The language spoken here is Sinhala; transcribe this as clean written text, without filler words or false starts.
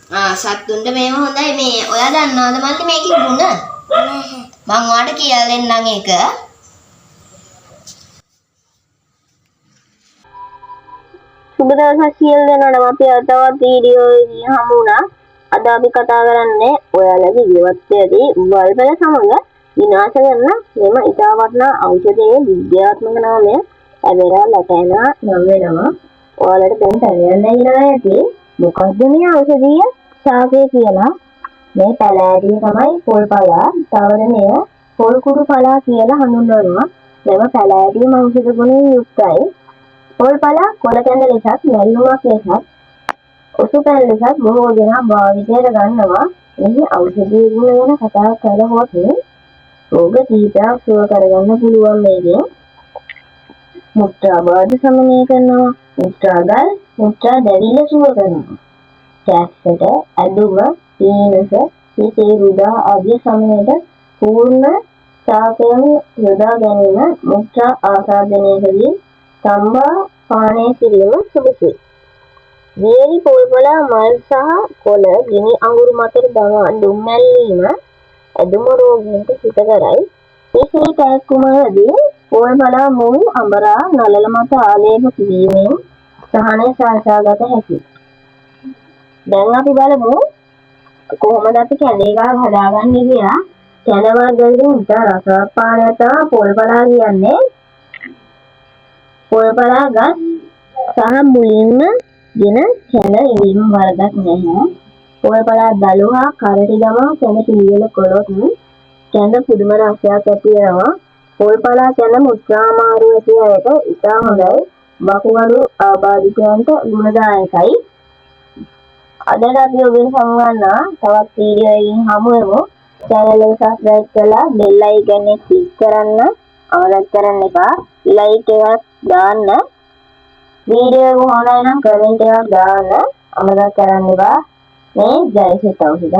සත්තුන්ට මේව හොඳයි. මේ ඔයා දන්නවද මල්ලි මේකේ ගුණ? මං ඔයාලට කියලා දෙන්නම් ඒක. සුබ දවසක් කියලා දෙනවනම් අපි තවත් වීඩියෝ එකකින් හමු වුණා. අද අපි කතා කරන්නේ ඔයාලගේ ජීවිතයේදී වල්වල සමග විනාශ කරන මෙම ඉතා වටිනා ඖෂධයේ විද්‍යාත්මක නාමය ඇවෙරා ලැටැනා නම් වෙනවා. ඔයාලට දැන් දැනගන්න ඉන්නවා ඇති මොකක්ද මේ ඖෂධීය ශාකය කියලා. මේ පැලෑටිය තමයි පොල්පලා, තවරණය පොල්කුඩු පලා කියලා හඳුන්වනවා. මෙම පැලෑටිය ඖෂධ ගුණයෙන් යුක්තයි. පොල්පලා කොළ කැඳ ලෙසත්, මැල්ලුමක් ලෙසත්, ඔසු පැන් ලෙසත් බොහෝ දෙනා භාවිතයට ගන්නවා. එහි ඖෂධීය ගුණ ගැන කතා කරනකොට රෝග කීපයක් සුව කරගන්න පුළුවන් මේකෙන්. මුත්‍රා බාධ සමනය කරනවා, මුත්‍රාගල්, මුත්‍රා දැවිල්ල සුව කරනවා. කැස්සට, ඇදුම, පීනස, හිතේ රුධා ආදී සමනයට පූර්ණ ශාකයෙන් යොදා ගැනීම මුත්‍රා ආසාදනයේදී සම්බා පානය කිරීම සුදුසුයි. වේලි පොල්පලා මල් සහ කොළ ගිනි අඟුරු මතට දමා දුම් මැල්ලීම ඇදුම රෝගීන්ට හිත කරයි. විශේෂ පැක්කුමදී පොල්පලා මුල් අඹරා නළල මත ආලේප කිරීමෙන් සහනය සාසාගත හැකියි. දැන් අපි බලමු කොහොමද අපි කැඳේ ගහ හදාගන්නේ කියලා. කැඳ වර්ගවලින් ඉතා රසවත් පානයක් තමයි පොල්පලා කියන්නේ. පොල්පලා ගස් සහ මුලින්ම ගෙන කැඳ ඉවීම වරදක් නැහැ. පොල්පලා දලුහා කරටි දමා කැඳ පිළියෙල කළොත් කැඳ පුදුම රසයක් ඇති වෙනවා. පොල්පලා කැඳ මුත්‍රා මාරු ඇති අයට ඉතා හොඳයි. වකුගඩු ආබාධිතයන්ට ගුණදායකයි. අදට අපි ඔබෙන් සමුගන්නවා තවත් වීඩියෝ එකකින් හමු වෙමු. channel එක subscribe කරලා bell icon එක click කරන්න අමතක කරන්න එපා. like එකක් දාන්න. වීඩියෝ එක හොඳයි නම් comment එකක් දාන්න අමතක කරන්න එපා. මේ ජයසිත ඖෂධ